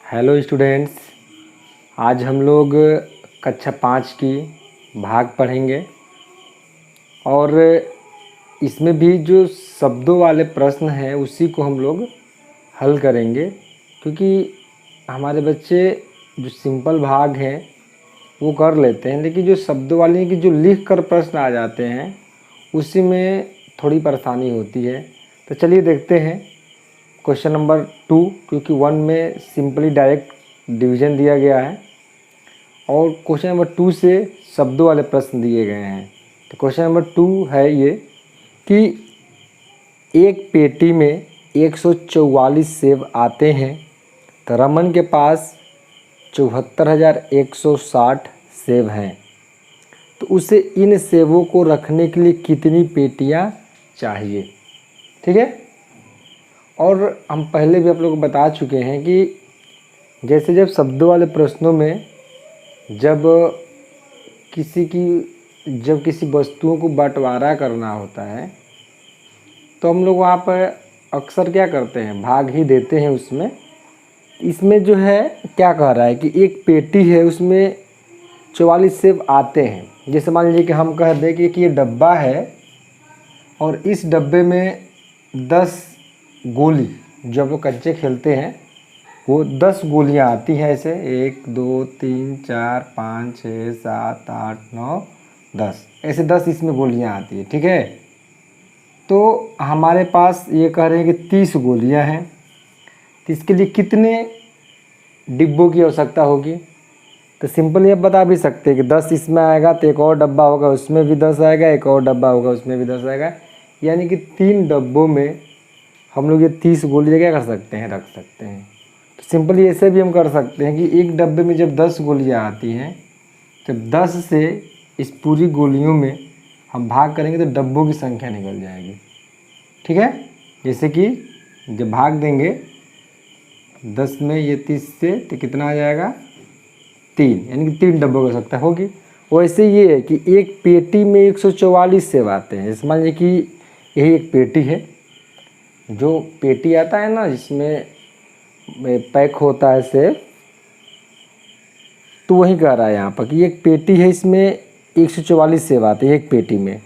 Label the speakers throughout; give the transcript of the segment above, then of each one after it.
Speaker 1: Hello students, आज हम लोग कक्षा 5 की भाग पढ़ेंगे और इसमें भी जो शब्दों वाले प्रश्न हैं उसी को हम लोग हल करेंगे, क्योंकि हमारे बच्चे जो सिंपल भाग हैं वो कर लेते हैं, लेकिन जो शब्दों वाले की जो लिख कर प्रश्न आ जाते हैं उसी में थोड़ी परेशानी होती है। तो चलिए देखते हैं क्वेश्चन नंबर 2, क्योंकि 1 में सिंपली डायरेक्ट डिवीज़न दिया गया है और क्वेश्चन नंबर 2 से शब्दों वाले प्रश्न दिए गए हैं। तो क्वेश्चन नंबर 2 है ये कि एक पेटी में 144 सेब आते हैं, तो रमन के पास 74,160 सेब हैं, तो उसे इन सेबों को रखने के लिए कितनी पेटियां चाहिए। ठीक है, और हम पहले भी आप लोग को बता चुके हैं कि जैसे जब शब्दों वाले प्रश्नों में जब किसी वस्तुओं को बंटवारा करना होता है तो हम लोग वहाँ पर अक्सर क्या करते हैं, भाग ही देते हैं उसमें। इसमें जो है क्या कह रहा है कि एक पेटी है, उसमें 44 सेब आते हैं। जैसे मान लीजिए कि हम कह दें कि ये डब्बा है और इस डब्बे में 10 गोली, जो हम लोग कंचे खेलते हैं वो 10 गोलियां आती हैं। ऐसे 1 2 3 4 5 6 7 8 9 10, ऐसे 10 इसमें गोलियां आती है। ठीक है, तो हमारे पास ये कह रहे हैं कि 30 गोलियां हैं, तो इसके लिए कितने डिब्बों की आवश्यकता होगी। तो सिंपली आप बता भी सकते हैं कि 10 इसमें आएगा तो एक और डब्बा होगा उसमें भी 10 आएगा, एक और डब्बा होगा उसमें भी 10 आएगा, यानी कि 3 डब्बों में हम लोग ये 30 गोलियाँ क्या कर सकते हैं, रख सकते हैं। तो सिंपली ऐसे भी हम कर सकते हैं कि एक डब्बे में जब 10 गोलियाँ आती हैं, जब 10 से इस पूरी गोलियों में हम भाग करेंगे तो डब्बों की संख्या निकल जाएगी। ठीक है, जैसे कि जब भाग देंगे 10 में ये 30 से तो कितना आ जाएगा, 3, यानी कि 3 डब्बों की आवश्यकता होगी। वैसे ये है कि एक पेटी में 144 सेब आते हैं। मान लीजिए कि यही एक पेटी है, जो पेटी आता है ना जिसमें पैक होता है सेब, तो वही कह रहा है यहाँ पर कि एक पेटी है, इसमें 144 सेब आते हैं एक पेटी में।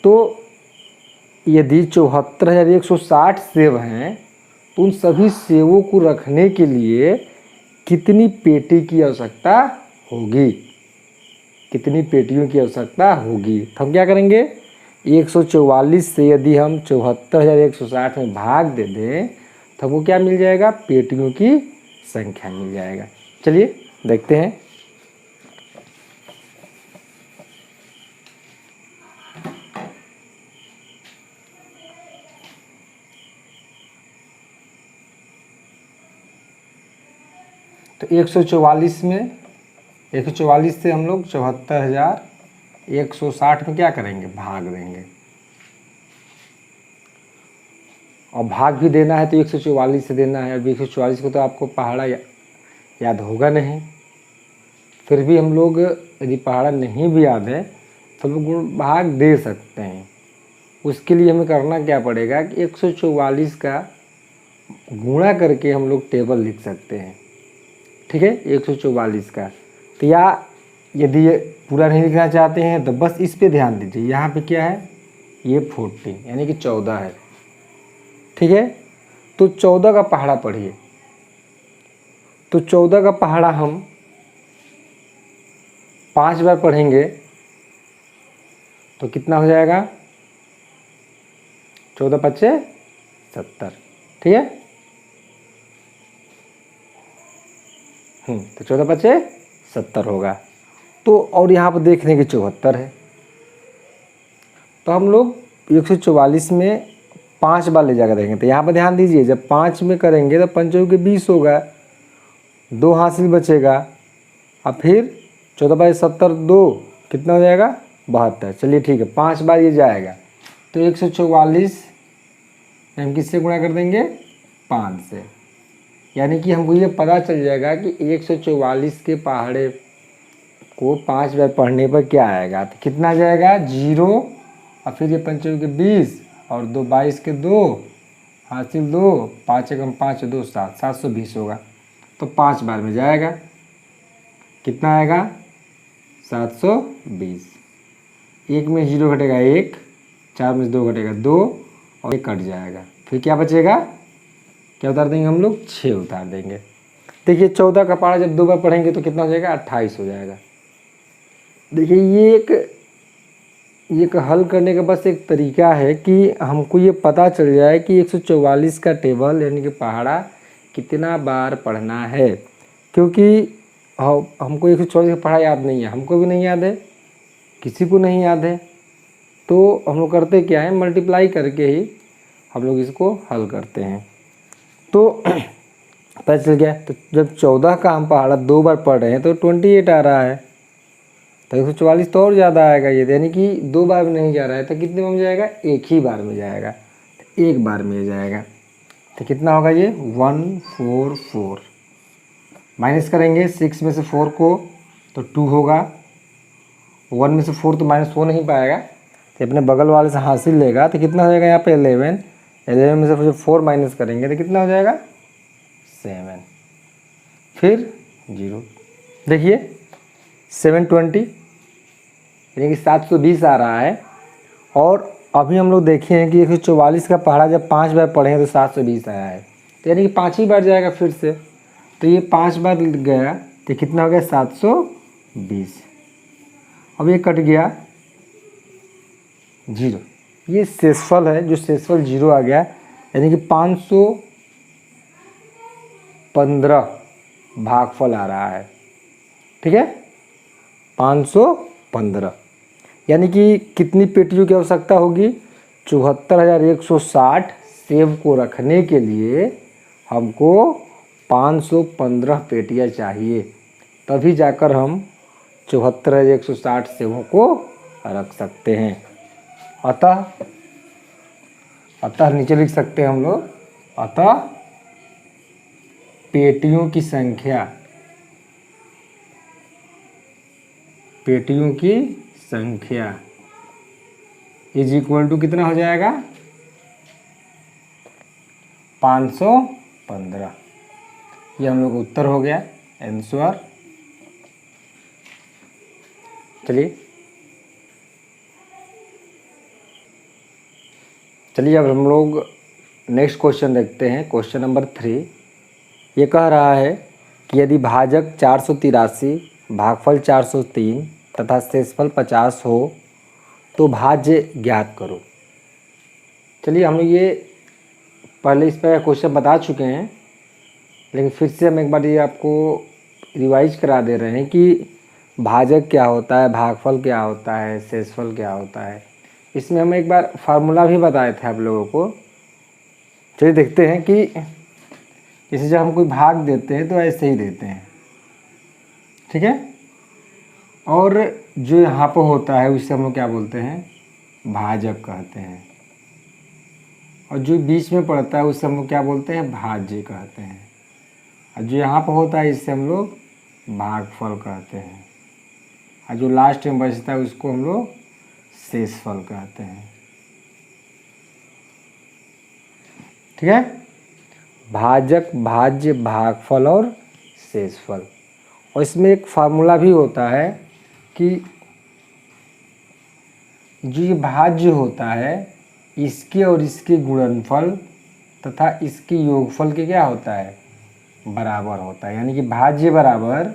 Speaker 1: तो यदि 74,160 सेब हैं तो उन सभी सेबों को रखने के लिए कितनी पेटी की आवश्यकता होगी, कितनी पेटियों की आवश्यकता होगी। तो हम क्या करेंगे, 144 से यदि हम 74,160 में भाग दे दें तो हमको क्या मिल जाएगा, पेटियों की संख्या मिल जाएगा। चलिए देखते हैं। तो 144 में 144 से हम लोग 74,160 में क्या करेंगे, भाग देंगे। और भाग भी देना है तो 144 से देना है। अब 144 को तो आपको पहाड़ा याद होगा नहीं, फिर भी हम लोग यदि पहाड़ा नहीं भी याद है तो लोग भाग दे सकते हैं। उसके लिए हमें करना क्या पड़ेगा कि 144 का गुणा करके हम लोग टेबल लिख सकते हैं। ठीक है, 144 का। तो या यदि ये पूरा नहीं लिखना चाहते हैं तो बस इस पे ध्यान दीजिए, यहाँ पे क्या है, ये 40 यानी कि 14 है। ठीक है, तो 14 का पहाड़ा पढ़िए। तो 14 का पहाड़ा हम 5 बार पढ़ेंगे तो कितना हो जाएगा, 14 पच्चे 70। ठीक है, तो 14 पच्चे 70 होगा। तो और यहाँ पर देख रहे हैं कि 74 है, तो हम लोग 144 में 5 बार ले जाकर देखेंगे। तो यहाँ पर ध्यान दीजिए, जब 5 में करेंगे तो 5 के 20 होगा, 2 हासिल बचेगा, और फिर 14 बाई 70 2 कितना हो जाएगा, 72। चलिए ठीक है, 5 बार ये जाएगा तो 144 हम किससे गुणा कर देंगे, 5 से, यानी कि हमको ये पता चल जाएगा कि 144 के पहाड़े को 5 बार पढ़ने पर क्या आएगा। तो कितना जाएगा, 0, और फिर ये 5 के 20 और 2 22 के 2 हासिल 2, 5 एकम 5 2 7, 720 होगा। तो 5 बार में जाएगा। कितना आएगा? 720। 1 में 0 घटेगा 1, 4 में से 2 घटेगा 2 और 1 कट जाएगा। फिर क्या बचेगा? क्या उतार देंगे हम लोग? 6 उतार देंगे। देखिए 14 का पहाड़ा जब 2 बार पढ़ेंगे तो कितना हो जाएगा? 28 हो जाएगा। देखिए ये एक हल करने का बस एक तरीका है कि हमको ये पता चल जाए कि 144 का टेबल यानी कि पहाड़ा कितना बार पढ़ना है। क्योंकि हमको 144 का पहाड़ा याद नहीं है, हमको भी नहीं याद है, किसी को नहीं याद है, तो हम लोग करते क्या है? मल्टीप्लाई करके ही हम लोग इसको हल करते हैं। तो पता चल गया। तो जब 14 का हम पहाड़ा 2 बार पढ़ रहे हैं तो 28 आ रहा है, तो 144 तो और ज़्यादा आएगा ये, यानी कि 2 बार में नहीं जा रहा है तो कितने बार में जाएगा? 1 ही बार में जाएगा, 1 बार में जाएगा। तो कितना होगा ये? 144। माइनस करेंगे 6 में से 4 को तो 2 होगा, 1 में से 4 तो माइनस हो नहीं पाएगा, तो अपने बगल वाले से हासिल लेगा तो कितना हो जाएगा यहाँ पे? 11। 11 में से 4 माइनस करेंगे तो कितना हो जाएगा? 7। फिर 0। देखिए 720 यानी कि 720 आ रहा है। और अभी हम लोग देखे हैं कि 144 का पहाड़ा जब 5 बार पढ़े हैं तो 720 आया है, तो यानी कि 5 ही बार जाएगा फिर से। तो ये 5 बार गया तो कितना हो गया? 720। अब ये कट गया 0, ये शेषफल है, जो शेषफल 0 आ गया, यानी कि 515 भागफल आ रहा है। ठीक है, 515 यानी कि कितनी पेटियों की आवश्यकता होगी? 74,160 सेब को रखने के लिए हमको 515 पेटियाँ चाहिए, तभी जाकर हम 74,160 सेबों को रख सकते हैं। अतः नीचे लिख सकते हैं हम लोग, अतः पेटियों की संख्या इज इक्वल टू कितना हो जाएगा? 515। ये हम लोग का उत्तर हो गया, आंसर। चलिए अब हम लोग नेक्स्ट क्वेश्चन देखते हैं। क्वेश्चन नंबर 3 ये कह रहा है कि यदि भाजक 483, भागफल 403 तथा शेषफल 50 हो तो भाज्य ज्ञात करो। चलिए हम लोग ये पहले इस पर क्वेश्चन बता चुके हैं, लेकिन फिर से हम एक बार ये आपको रिवाइज करा दे रहे हैं कि भाजक क्या होता है, भागफल क्या होता है, शेषफल क्या होता है। इसमें हम एक बार फार्मूला भी बताए थे आप लोगों को। चलिए देखते हैं कि जैसे जब हम कोई भाग देते हैं तो ऐसे ही देते हैं, ठीक है। और जो यहाँ पर होता है उसे हम लोग क्या बोलते हैं? भाजक कहते हैं। और जो बीच में पड़ता है उससे हम लोग क्या बोलते हैं? भाज्य कहते हैं। और जो यहाँ पर होता है इससे हम लोग भागफल कहते हैं। और जो लास्ट में बचता है उसको हम लोग शेषफल कहते हैं, ठीक है। भाजक, भाज्य, भागफल और शेषफल। और इसमें एक फार्मूला भी होता है कि जो ये भाज्य होता है इसके और इसके गुणनफल तथा इसके योगफल के क्या होता है? बराबर होता है। यानी कि भाज्य बराबर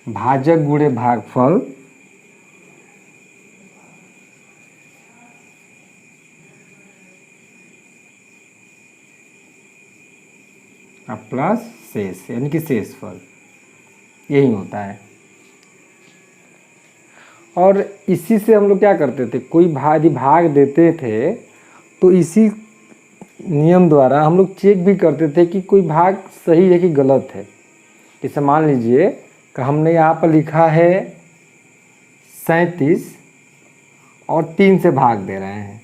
Speaker 1: भाजक गुणे भागफल प्लस शेष, यानी कि शेषफल, यही होता है। और इसी से हम लोग क्या करते थे? कोई भाग देते थे तो इसी नियम द्वारा हम लोग चेक भी करते थे कि कोई भाग सही है कि गलत है। जैसे मान लीजिए कि हमने यहाँ पर लिखा है 37 और 3 से भाग दे रहे हैं,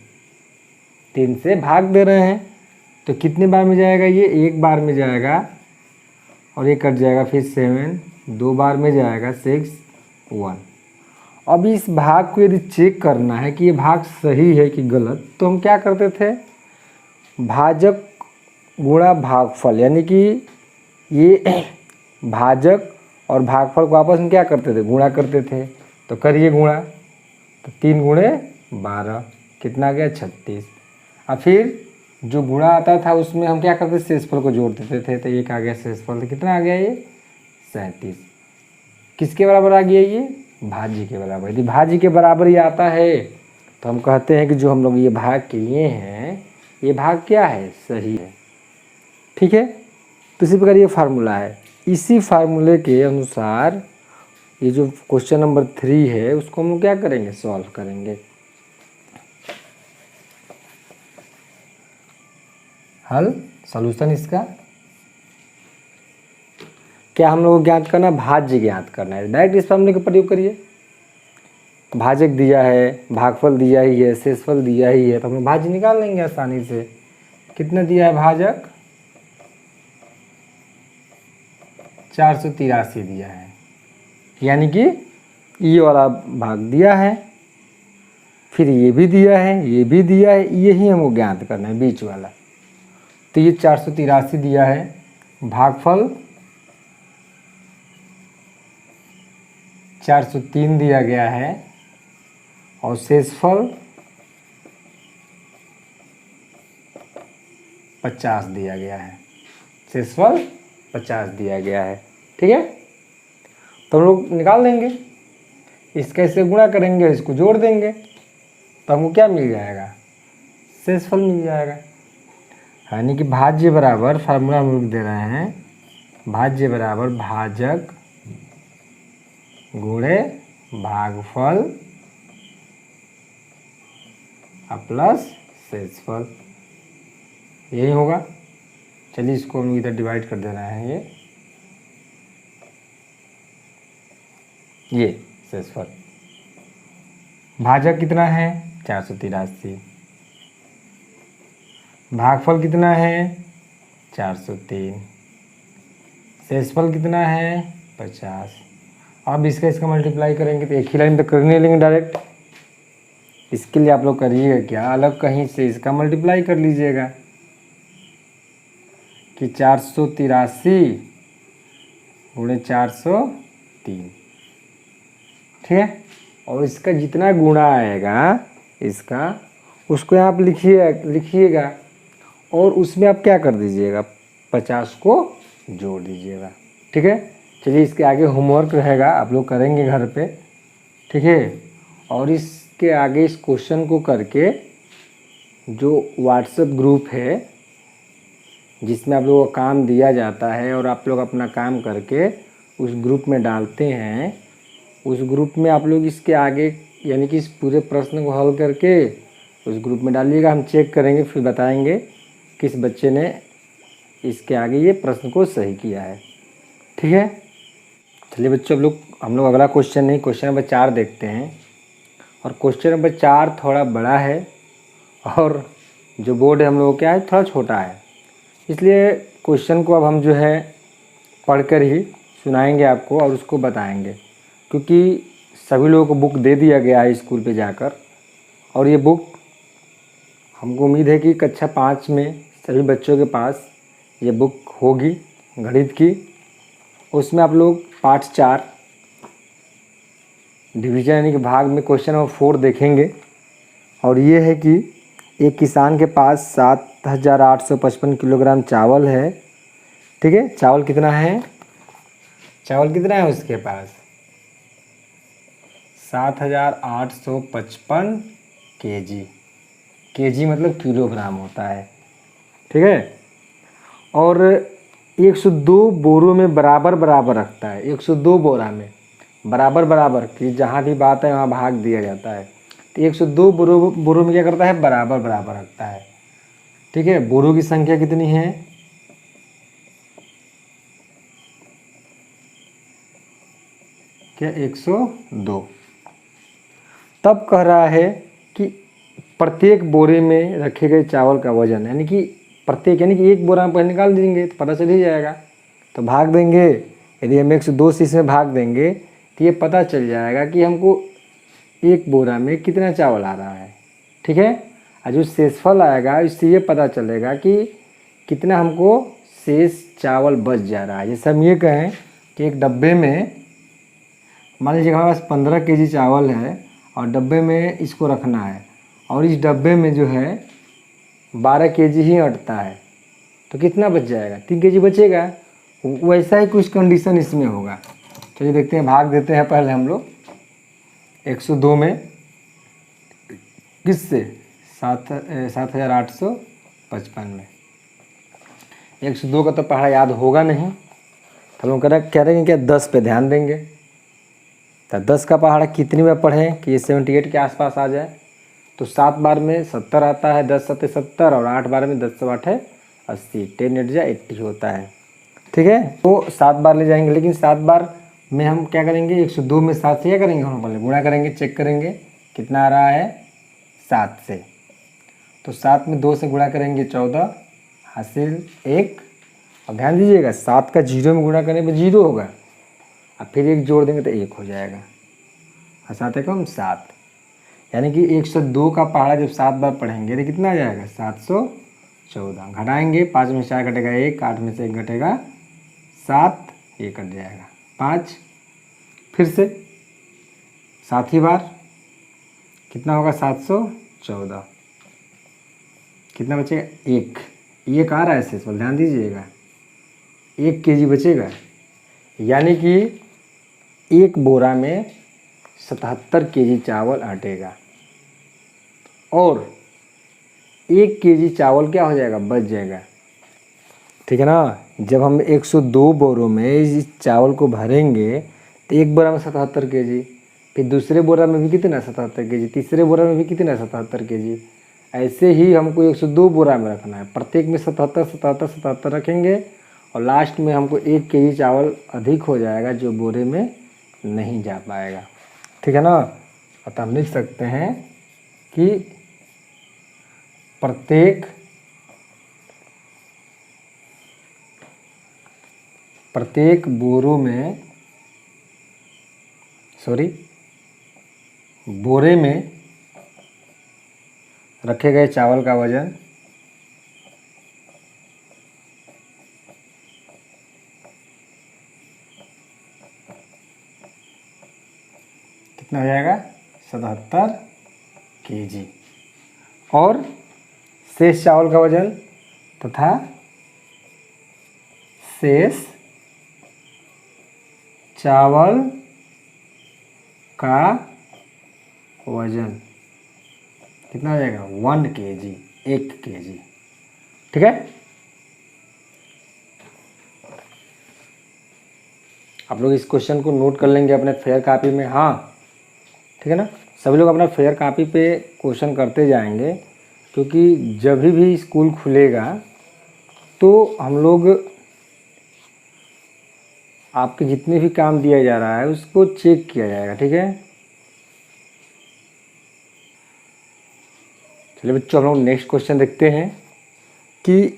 Speaker 1: 3 से भाग दे रहे हैं, तो कितने बार में जाएगा? ये 1 बार में जाएगा और ये कट जाएगा, फिर 7, 2 बार में जाएगा, 6, 1। अब इस भाग को यदि चेक करना है कि ये भाग सही है कि गलत, तो हम क्या करते थे? भाजक गुणा भागफल, यानी कि ये भाजक और भागफल को आपस में क्या करते थे, गुणा करते थे। तो करिए गुणा, तो 3 गुणे 12 कितना गया 36। और फिर जो गुणा आता था उसमें हम क्या करते थे, शेषफल को जोड़ देते थे। तो 1 आ गया शेषफल, तो कितना आ गया ये 37। किसके बराबर आ गया ये, भाज्य के बराबर। यदि भाज्य के बराबर ही आता है तो हम कहते हैं कि जो हम लोग ये भाग किए हैं ये भाग क्या है, सही है। ठीक है, तो इसी प्रकार ये फार्मूला है। इसी फार्मूले के अनुसार ये जो क्वेश्चन नंबर 3 है उसको हम लोग क्या करेंगे, सॉल्व करेंगे। हल सॉल्यूशन इसका क्या हम लोग को ज्ञात करना, भाज्य ज्ञात करना है। डायरेक्ट इस फार्मूले का प्रयोग करिए। भाजक दिया है, भागफल दिया ही है, शेषफल दिया ही है, तो हम लोग भाज्य निकाल लेंगे आसानी से। कितना दिया है भाजक, 483 दिया है, यानी कि ये वाला भाग दिया है, फिर ये भी दिया है, ये भी दिया है, यही हमको ज्ञात करना है बीच वाला। तो ये 483 दिया है, भागफल 403 दिया गया है, और शेषफल 50 दिया गया है। शेषफल 50 दिया गया है। ठीक है, तो हम लोग निकाल देंगे, इसका इससे गुणा करेंगे, इसको जोड़ देंगे, तो हमको क्या मिल जाएगा, शेषफल मिल जाएगा। यानी कि भाज्य बराबर, फार्मूला हम लोग दे रहे हैं, भाज्य बराबर भाजक गुणे भागफल प्लस शेषफल, यही होगा। चलिए इसको हम इधर डिवाइड कर देना है, ये शेषफल। भाजक कितना है 483, भागफल कितना है 403, शेषफल कितना है 50। अब इसका मल्टीप्लाई करेंगे तो एक ही लाइन तो कर नहीं लेंगे डायरेक्ट। इसके लिए आप लोग करिएगा क्या, अलग कहीं से इसका मल्टीप्लाई कर लीजिएगा कि 483 गुणे 403। ठीक है, और इसका जितना गुणा आएगा इसका, उसको यहाँ आप लिखिएगा, और उसमें आप क्या कर दीजिएगा, 50 को जोड़ दीजिएगा। ठीक है, चलिए इसके आगे होमवर्क रहेगा, आप लोग करेंगे घर पे। ठीक है, और इसके आगे इस क्वेश्चन को करके जो व्हाट्सएप ग्रुप है जिसमें आप लोगों को काम दिया जाता है और आप लोग अपना काम करके उस ग्रुप में डालते हैं, उस ग्रुप में आप लोग इसके आगे यानी कि इस पूरे प्रश्न को हल करके उस ग्रुप में डालिएगा। हम चेक करेंगे, फिर बताएंगे किस बच्चे ने इसके आगे ये प्रश्न को सही किया है। ठीक है, चलिए बच्चों, हम लोग अगला क्वेश्चन नहीं, क्वेश्चन नंबर 4 देखते हैं। और क्वेश्चन नंबर 4 थोड़ा बड़ा है और जो बोर्ड है हम लोगों क्या है, थोड़ा छोटा है, इसलिए क्वेश्चन को अब हम जो है पढ़कर ही सुनाएंगे आपको और उसको बताएंगे, क्योंकि सभी लोगों को बुक दे दिया गया है स्कूल पे जाकर। और ये बुक हमको उम्मीद है कि कक्षा 5 में सभी बच्चों के पास ये बुक होगी गणित की। उसमें आप लोग पार्ट 4 डिवीजन यानी कि भाग में क्वेश्चन नंबर 4 देखेंगे। और ये है कि एक किसान के पास 7,855 किलोग्राम चावल है। ठीक है, चावल कितना है, चावल कितना है उसके पास, 7,855 केजी। केजी मतलब किलोग्राम होता है। ठीक है, और 102 बोरों में बराबर बराबर रखता है। 102 बोरा में बराबर बराबर की जहाँ भी बात है वहाँ भाग दिया जाता है। तो 102 बोरों में क्या करता है, बराबर बराबर रखता है। ठीक है, बोरों की संख्या कितनी है, क्या 102। तब कह रहा है कि प्रत्येक बोरे में रखे गए चावल का वजन, यानी कि प्रत्येक यानी कि एक बोरा में पहले निकाल देंगे तो पता चल ही जाएगा। तो भाग देंगे, यदि हम 102 से इसमें भाग देंगे तो ये पता चल जाएगा कि हमको एक बोरा में कितना चावल आ रहा है। ठीक है, और जो शेषफल आएगा इससे ये पता चलेगा कि कितना हमको शेष चावल बच जा रहा है। जैसे हम ये कहें कि एक डब्बे में मान लीजिए हमारे पास 15 केजी चावल है और डब्बे में इसको रखना है और इस डब्बे में जो है 12 केजी ही अटता है, तो कितना बच जाएगा? 3 केजी बचेगा। वैसा ही कुछ कंडीशन इसमें होगा। चलिए देखते हैं, भाग देते हैं पहले हम लोग 102 में किससे 7,855 में। 102 का तो पहाड़ा याद होगा नहीं, तो हम कह रहे हैं क्या 10 पे ध्यान देंगे। तो 10 का पहाड़ा कितनी बार पढ़ें कि ये 78 के आसपास आ जाए? तो 7 बार में 70 आता है, 10 7 70 और 8 बार में 10 8 80, 10 8 80 होता है। ठीक है, तो 7 बार ले जाएंगे, लेकिन 7 बार में हम क्या करेंगे? 102 में 7 से क्या करेंगे? हम पहले गुणा करेंगे, चेक करेंगे कितना आ रहा है 7 से। तो 7 में 2 से गुणा करेंगे 14, हासिल 1। और ध्यान दीजिएगा 7 का 0 में गुणा करने पर 0 होगा और फिर 1 जोड़ देंगे तो 1 हो जाएगा और 7 एकम 7। यानी कि 102 का पहाड़ा जब 7 बार पढ़ेंगे तो कितना आ जाएगा? 714। घटाएंगे, 5 में 4 घटेगा 1, 8 में से 1 घटेगा 7, ये कट जाएगा 5। फिर से 7 ही बार कितना होगा? 714। कितना बचेगा? 1 आ रहा है शेष, ध्यान दीजिएगा 1 केजी बचेगा। यानी कि एक बोरा में 77 केजी चावल अटेगा और 1 केजी चावल क्या हो जाएगा? बच जाएगा। ठीक है ना। जब हम 102 बोरों में इस चावल को भरेंगे तो एक बोरा में 77 केजी, फिर दूसरे बोरा में भी कितना? 77 केजी, तीसरे बोरा में भी कितना? 77 केजी। ऐसे ही हमको 102 बोरा में रखना है, प्रत्येक में 77 77 77 रखेंगे और लास्ट में हमको 1 केजी चावल अधिक हो जाएगा जो बोरे में नहीं जा पाएगा। ठीक है ना। अतः हम लिख सकते हैं कि प्रत्येक बोरे में रखे गए चावल का वजन कितना हो जाएगा? 77 केजी। और शेष चावल का वजन तथा शेष चावल का वजन कितना हो जाएगा? 1 केजी, 1 केजी। ठीक है, आप लोग इस क्वेश्चन को नोट कर लेंगे अपने फेयर कॉपी में। हाँ ठीक है ना, सभी लोग अपना फेयर कॉपी पे क्वेश्चन करते जाएंगे, क्योंकि जब भी स्कूल खुलेगा तो हम लोग आपके जितने भी काम दिया जा रहा है उसको चेक किया जाएगा। ठीक है, चलिए बच्चों हम लोग नेक्स्ट क्वेश्चन देखते हैं कि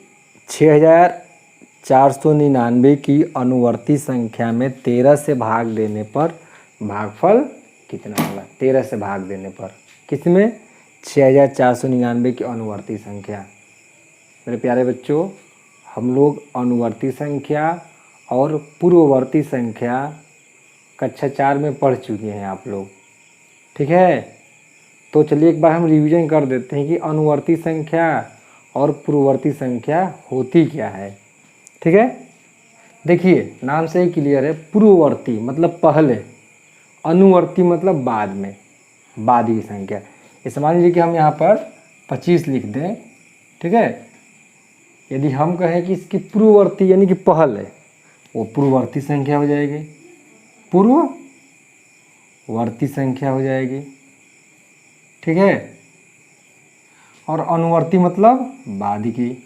Speaker 1: 6499 की अनुवर्ती संख्या में 13 से भाग देने पर भागफल कितना होगा? 13 से भाग देने पर किसमें? 6499 की अनुवर्ती संख्या। मेरे प्यारे बच्चों, हम लोग अनुवर्ती संख्या और पूर्ववर्ती संख्या कक्षा 4 में पढ़ चुके हैं आप लोग। ठीक है, तो चलिए एक बार हम रिवीजन कर देते हैं कि अनुवर्ती संख्या और पूर्ववर्ती संख्या होती क्या है। ठीक है, देखिए नाम से ही क्लियर है। पूर्ववर्ती मतलब पहले, अनुवर्ती मतलब बाद में, बाद की संख्या। इसे मान लीजिए कि हम यहाँ पर 25 लिख दें। ठीक है, यदि हम कहें कि इसकी पूर्ववर्ती यानी कि पहले, वो पूर्ववर्ती संख्या हो जाएगी, पूर्ववर्ती संख्या हो जाएगी। ठीक है, और अनुवर्ती मतलब बाद की,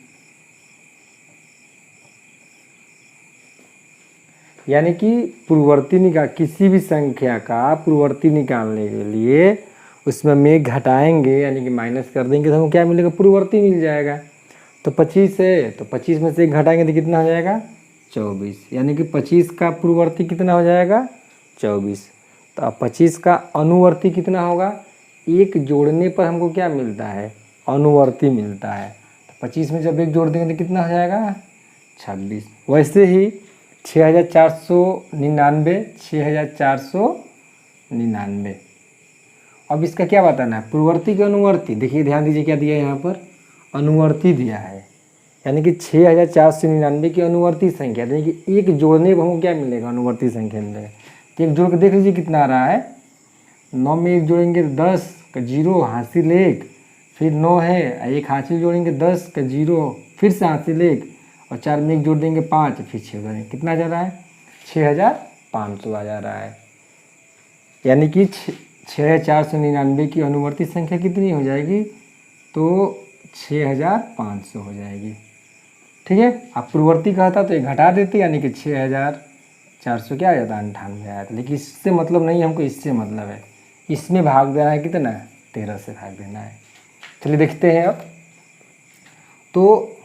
Speaker 1: यानी कि पूर्ववर्ती किसी भी संख्या का पूर्ववर्ती निकालने के लिए उसमें में घटाएंगे यानी कि माइनस कर देंगे तो हमको क्या मिलेगा? पूर्ववर्ती मिल जाएगा। तो 25 है तो 25 में से 1 घटाएंगे तो कितना हो जाएगा? 24। यानी कि 25 का पूर्ववर्ती कितना हो जाएगा? 24। तो अब 25 का अनुवर्ती कितना होगा? 1 जोड़ने पर हमको क्या मिलता है? अनुवर्ती मिलता है। तो 25 में जब 1 जोड़ देंगे तो कितना हो जाएगा 26। वैसे ही 6499, 6499। अब इसका क्या बताना है, पूर्ववर्ती के अनुवर्ती। देखिए ध्यान दीजिए क्या दिया है यहाँ पर, अनुवर्ती दिया है, यानी कि 6499 की अनुवर्ती संख्या, यानी कि एक जोड़ने पर हमको क्या मिलेगा, अनुवर्ती संख्या मिलेगा। तो एक जोड़ के देख लीजिए कितना आ रहा है, 9 में 1 जोड़ेंगे 10 का 0 हासिल 1, फिर 9 है, एक हासिल जोड़ेंगे 10 का 0, फिर से हासिल 1, और 4 में 1 जोड़ देंगे 5, फिर 6 जोड़ेंगे, कितना जा रहा है 6500 आ जा रहा है। यानी कि 6499 की अनुवर्ती संख्या कितनी हो जाएगी, तो 6500 हो जाएगी। ठीक है, आप पूर्ववर्ती कहता तो ये घटा देते, यानी कि 6400 क्या आ जाता है 98 आया था। लेकिन इससे मतलब नहीं, हमको इससे मतलब है, इसमें भाग देना है कितना, 13 से भाग देना है। चलिए देखते हैं अब। तो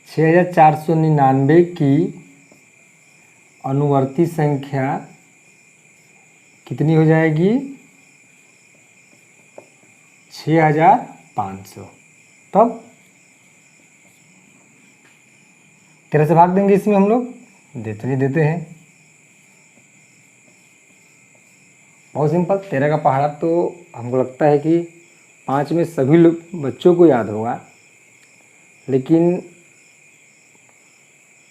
Speaker 1: 6499 की अनुवर्ती संख्या कितनी हो जाएगी, 6500। तब 13 से भाग देंगे, इसमें हम लोग देते हैं, बहुत सिंपल। 13 का पहाड़ा तो हमको लगता है कि 5 में सभी लोग बच्चों को याद होगा, लेकिन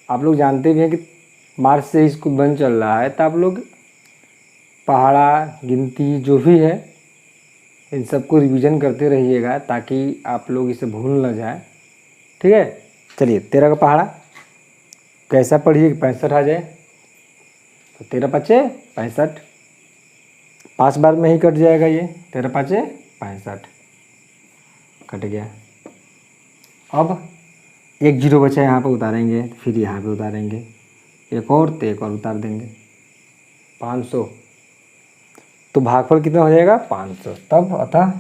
Speaker 1: आप लोग जानते भी हैं कि मार्च से स्कूल बंद चल रहा है, तो आप लोग पहाड़ा गिनती जो भी है इन सबको रिवीजन करते रहिएगा, ताकि आप लोग इसे भूल न जाए। ठीक है, चलिए 13 का पहाड़ा कैसा पढ़िए, 65 आ जाए, तो 13 पचे 65, 5 बार में ही कट जाएगा ये, 13 पाँचे 65 कट गया। अब 1 0 बचा यहाँ पर उतारेंगे, फिर यहाँ पे उतारेंगे, एक और तो एक और उतार देंगे, 500। तो भागफल कितना हो जाएगा 500। तब अतः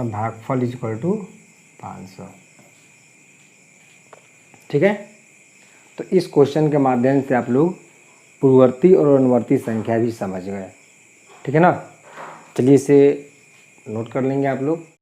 Speaker 1: भागफल इक्वल टू 500। ठीक है, तो इस क्वेश्चन के माध्यम से आप लोग पूर्ववर्ती और अनुवर्ती संख्या भी समझ गए। ठीक है ना, चलिए इसे नोट कर लेंगे आप लोग।